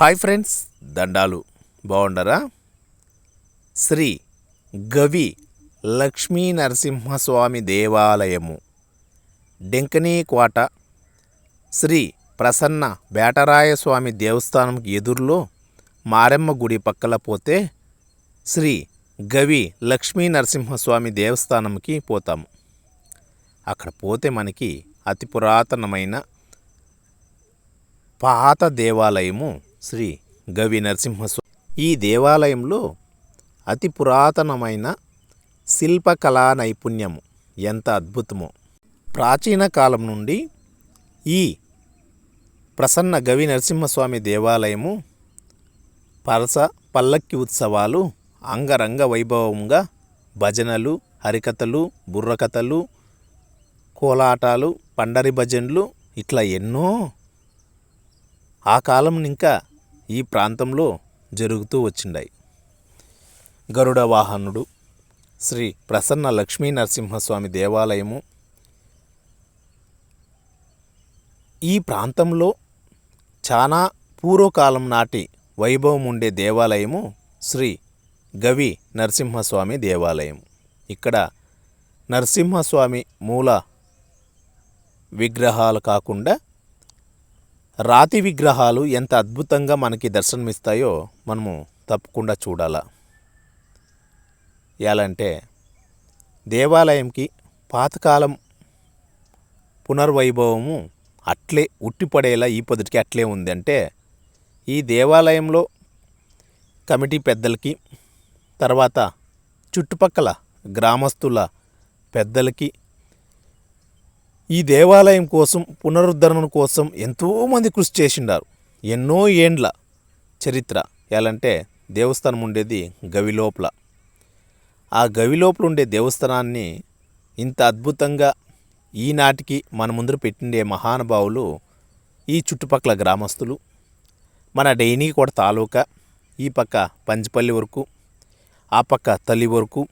Hi friends, దండాలు బాగుండరా? శ్రీ గవి లక్ష్మీ నరసింహస్వామి దేవాలయము, డెంకనీకోట, శ్రీ ప్రసన్న బేటరాయస్వామి దేవస్థానంకి ఎదురులో మారెమ్మ గుడి పక్కల పోతే శ్రీ గవి లక్ష్మీ నరసింహస్వామి దేవస్థానంకి పోతాము. అక్కడ పోతే మనకి అతి పురాతనమైన పాత దేవాలయము శ్రీ గవి నరసింహస్వామి. ఈ దేవాలయంలో అతి పురాతనమైన శిల్పకళా నైపుణ్యము ఎంత అద్భుతమో. ప్రాచీన కాలం నుండి ఈ ప్రసన్న గవి నరసింహస్వామి దేవాలయము పల్లక్కి ఉత్సవాలు అంగరంగ వైభవంగా భజనలు, హరికథలు, బుర్రకథలు, కోలాటాలు, పండరి భజనలు ఇట్లా ఎన్నో ఆ కాలం ఇంకా ఈ ప్రాంతంలో జరుగుతూ వచ్చిండాయి. గరుడ వాహనుడు శ్రీ ప్రసన్న లక్ష్మీ నరసింహస్వామి దేవాలయము ఈ ప్రాంతంలో చాలా పూర్వకాలం నాటి వైభవం ఉండే దేవాలయము శ్రీ గవి నరసింహస్వామి దేవాలయం. ఇక్కడ నరసింహస్వామి మూల విగ్రహాలు కాకుండా రాతి విగ్రహాలు ఎంత అద్భుతంగా మనకి దర్శనమిస్తాయో మనము తప్పకుండా చూడాలా. ఎలాంటే దేవాలయంకి పాతకాలం పునర్వైభవము అట్లే ఉట్టిపడేలా ఈ పొద్దుటికి అట్లే ఉంది. అంటే ఈ దేవాలయంలో కమిటీ పెద్దలకి, తర్వాత చుట్టుపక్కల గ్రామస్తుల పెద్దలకి ఈ దేవాలయం కోసం, పునరుద్ధరణ కోసం ఎంతోమంది కృషి చేసిండారు. ఎన్నో ఏండ్ల చరిత్ర. ఎలాంటే దేవస్థానం ఉండేది గవి లోపల. ఆ గవి లోపల ఉండే దేవస్థానాన్ని ఇంత అద్భుతంగా ఈనాటికి మన ముందర పెట్టిండే మహానుభావులు ఈ చుట్టుపక్కల గ్రామస్తులు. మన డెంకనీకోట తాలూకా ఈ పక్క పంచపల్లి వరకు, ఆ పక్క తల్లి వరకు,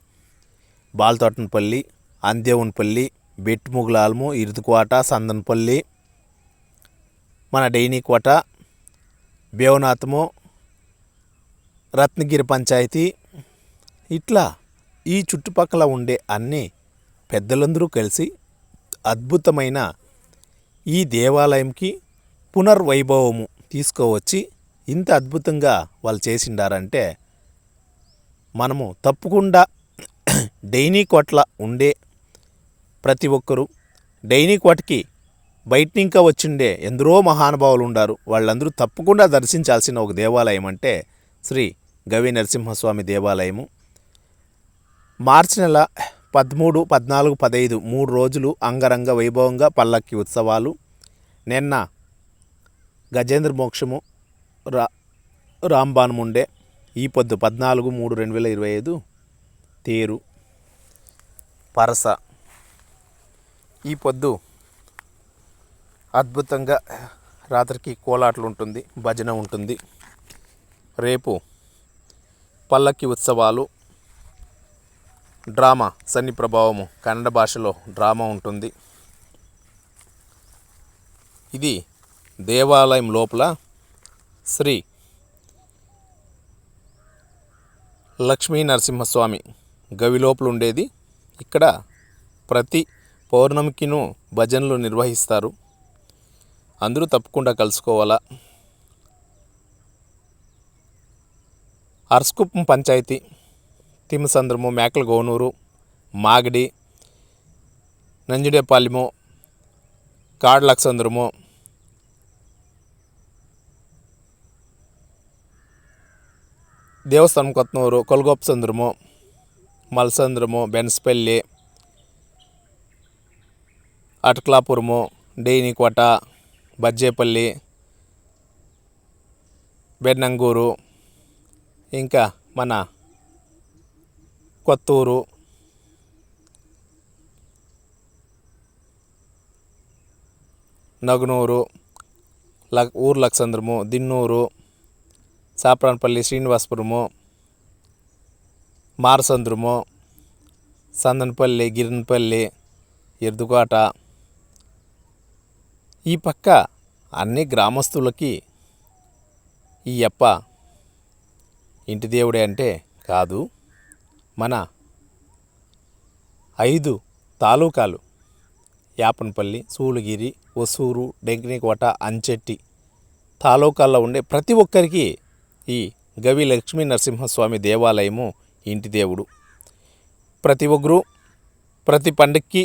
బాలతోటనపల్లి, అందేవునిపల్లి, బెట్టుముగులాలము, ఇరుదుకోట, సందనపల్లి, మన డెంకనీకోట, బేవనాథము, రత్నగిరి పంచాయతీ, ఇట్లా ఈ చుట్టుపక్కల ఉండే అన్ని పెద్దలందరూ కలిసి అద్భుతమైన ఈ దేవాలయంకి పునర్వైభవము తీసుకువచ్చి ఇంత అద్భుతంగా వాళ్ళు చేసిండారంటే మనము తప్పకుండా డెంకనీకోటలో ఉండే ప్రతి ఒక్కరూ, డెంకనీకోటకి బయట ఇంకా వచ్చిండే ఎందరో మహానుభావులు ఉండారు. వాళ్ళందరూ తప్పకుండా దర్శించాల్సిన ఒక దేవాలయం అంటే శ్రీ గవి నరసింహస్వామి దేవాలయము. మార్చి నెల 13, 14, 15 3 రోజులు అంగరంగ వైభవంగా పల్లక్కి ఉత్సవాలు. నిన్న గజేంద్ర మోక్షము రాంబాణముండే. ఈ పొద్దు 14/3/2025 తేరు పరస. ఈ పొద్దు అద్భుతంగా రాత్రికి కోలాటలు ఉంటుంది, భజన ఉంటుంది. రేపు పల్లకి ఉత్సవాలు, డ్రామా, సన్ని ప్రభావము, కన్నడ భాషలో డ్రామా ఉంటుంది. ఇది దేవాలయం లోపల శ్రీ లక్ష్మీ నరసింహస్వామి గవి లోపల ఉండేది. ఇక్కడ ప్రతి పౌర్ణమికిను భజనలు నిర్వహిస్తారు. అందరూ తప్పకుండా కలుసుకోవాలా. అర్స్కుప్పం పంచాయతీ, తిమ్మసంద్రము, మేకల గోనూరు, మాగడి, నంజుడేపాలెము, కాడలక్సంద్రము, దేవస్థానం కొత్తనూరు, కొలగొప్పసంద్రము, మల్సంద్రము, బెన్స్పల్లి, అటక్లాపురము, డెంకనీకోట, బజ్జేపల్లి, బెన్నంగూరు, ఇంకా మన కొత్తూరు, నగునూరు, ఊరు లక్సంద్రము, దిన్నూరు, సాప్రాన్పల్లి, శ్రీనివాసపురము, మారసంద్రము, సందనపల్లి, గిరినపల్లి, ఇరుదుకోట. ఈ పక్క అన్ని గ్రామస్తులకి ఈ యప్ప ఇంటి దేవుడే అంటే కాదు, మన 5 తాలూకాలు యాపనపల్లి, సూళగిరి, ఒసూరు, డెంకినికోట, అంచెట్టి తాలూకాల్లో ఉండే ప్రతి ఒక్కరికి ఈ గవి లక్ష్మీ నరసింహస్వామి దేవాలయము ఇంటి దేవుడు. ప్రతి ఒక్కరు ప్రతి పండక్కి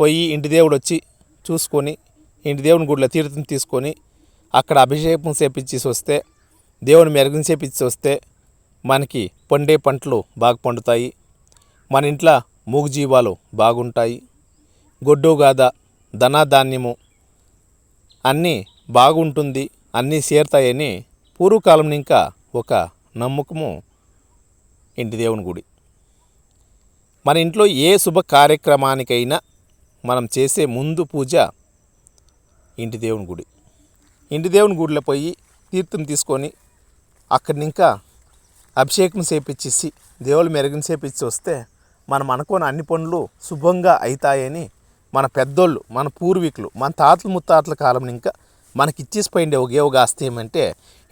పోయి ఇంటి దేవుడు వచ్చి చూసుకొని ఇంటి దేవుని గుడిలో తీర్థం తీసుకొని అక్కడ అభిషేకం చేపించేసి వస్తే, దేవుని మెరుగుని చేపించి వస్తే మనకి పండే పంటలు బాగా పండుతాయి, మన ఇంట్లో మూగజీవాలు బాగుంటాయి, గొడ్డు గాద ధనాధాన్యము అన్నీ బాగుంటుంది, అన్నీ చేరుతాయని పూర్వకాలం ఇంకా ఒక నమ్మకము ఇంటి దేవుని గుడి. మన ఇంట్లో ఏ శుభ కార్యక్రమానికైనా మనం చేసే ముందు పూజ ఇంటి దేవుని గుడి. ఇంటి దేవుని గుడిలో పోయి తీర్థం తీసుకొని అక్కడి ఇంకా అభిషేకం చేపించేసి దేవుళ్ళు మెరుగుని చేపించి వస్తే మనం అనుకోని అన్ని పనులు శుభంగా అవుతాయని మన పెద్దోళ్ళు, మన పూర్వీకులు, మన తాతలు ముత్తాతల కాలం ఇంకా మనకి ఇచ్చేసిపోయిండే ఒకే ఒక ఆస్తి ఏమంటే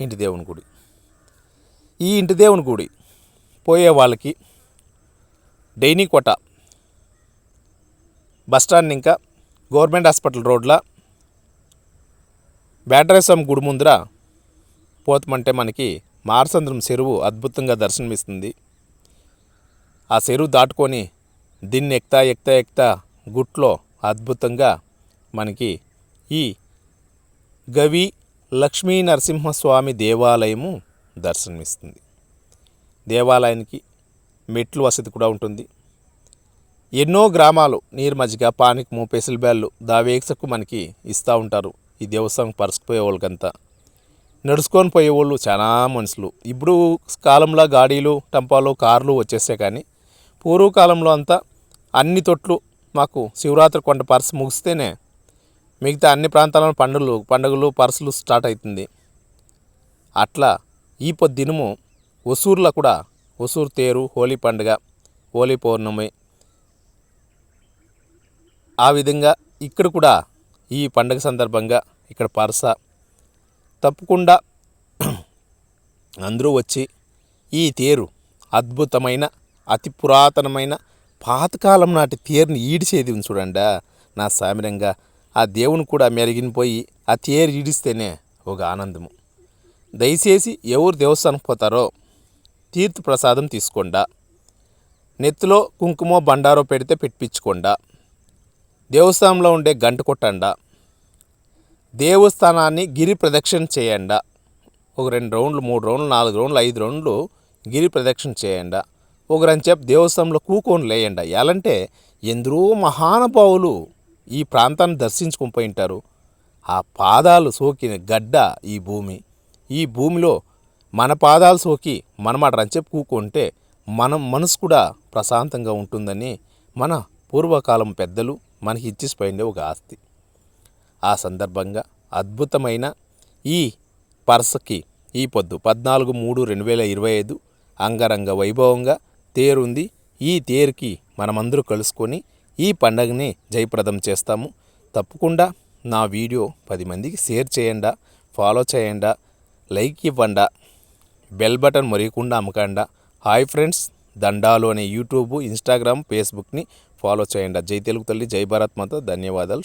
ఇంటి దేవుని గుడి. ఈ ఇంటి దేవుని గుడి పోయే వాళ్ళకి డెయినీకోట బస్టాండ్ ఇంకా గవర్నమెంట్ హాస్పిటల్ రోడ్ల బ్యాటరేస్వామి గుడి ముందర పోతమంటే మనకి మార్సంద్రం చెరువు అద్భుతంగా దర్శనమిస్తుంది. ఆ చెరువు దాటుకొని దీన్ని ఎక్కుతా గుట్లో అద్భుతంగా మనకి ఈ గవి లక్ష్మీ నరసింహస్వామి దేవాలయము దర్శనమిస్తుంది. దేవాలయానికి మెట్లు వసతి కూడా ఉంటుంది. ఎన్నో గ్రామాలు నీరు మజ్జిగ, పానకము, పెసలుబ్యాళ్ళు దావేక్సకు మనకి ఇస్తూ ఉంటారు. ఈ దేవస్థానం పరుచుకుపోయే వాళ్ళకంతా నడుచుకొని పోయేవాళ్ళు చాలా మనుషులు. ఇప్పుడు కాలంలో గాడీలు, టంపాలు, కార్లు వచ్చేసాయి, కానీ పూర్వకాలంలో అంతా అన్ని తొట్లు మాకు శివరాత్రి కొండ పర్సు ముగిస్తేనే మిగతా అన్ని ప్రాంతాలలో పండుగలు పర్సులు స్టార్ట్ అవుతుంది. అట్లా ఈ పొద్దునము ఒసూరులో కూడా ఒసూరు తేరు, హోలీ పండుగ, హోలీ పౌర్ణమి, ఆ విధంగా ఇక్కడ కూడా ఈ పండుగ సందర్భంగా ఇక్కడ పరస తప్పకుండా అందరూ వచ్చి ఈ తేరు అద్భుతమైన అతి పురాతనమైన పాతకాలం నాటి తేరుని ఈడిచేది ఉంది చూడండి. నా సామిరంగా ఆ దేవుని కూడా మెరిగిపోయి ఆ తేరు ఈడిస్తేనే ఒక ఆనందము. దయచేసి ఎవరు దేవస్థానం పోతారో తీర్థ ప్రసాదం తీసుకోండా, నెత్తిలో కుంకుమ బండారో పెడితే పెట్టించుకోండా, దేవస్థానంలో ఉండే గంట కొట్టండా, దేవస్థానాన్ని గిరి ప్రదక్షిణ చేయండా. ఒక 2 రౌండ్లు, 3 రౌండ్లు, 4 రౌండ్లు, 5 రౌండ్లు గిరి ప్రదక్షిణ చేయండా. ఒక రంచేపు దేవస్థానంలో కూకొని లేయండా. ఎలాంటే ఎందరో మహానుభావులు ఈ ప్రాంతాన్ని దర్శించుకొని పోయి ఉంటారు. ఆ పాదాలు సోకిన గడ్డ ఈ భూమి. ఈ భూమిలో మన పాదాలు సోకి మనం అటు రంచేపు కూకుంటే మనం మనసు కూడా ప్రశాంతంగా ఉంటుందని మన పూర్వకాలం పెద్దలు మనకి ఇచ్చిపోయిండే ఒక ఆస్తి. ఆ సందర్భంగా అద్భుతమైన ఈ పరసకి ఈ పొద్దు 14/3/2025 అంగరంగ వైభవంగా తేరుంది. ఈ తేరుకి మనమందరూ కలుసుకొని ఈ పండగని జయప్రదం చేస్తాము. తప్పకుండా నా వీడియో 10 మందికి షేర్ చేయండా, ఫాలో చేయండా, లైక్ ఇవ్వండా, బెల్ బటన్ మరియకుండా అమ్మకండా. హాయ్ ఫ్రెండ్స్, దండాలు అనే యూట్యూబ్, ఇన్స్టాగ్రామ్, ఫేస్బుక్ని ఫాలో చేయండి. జై తెలుగు తల్లి, జై భారత్ మాత. ధన్యవాదాలు.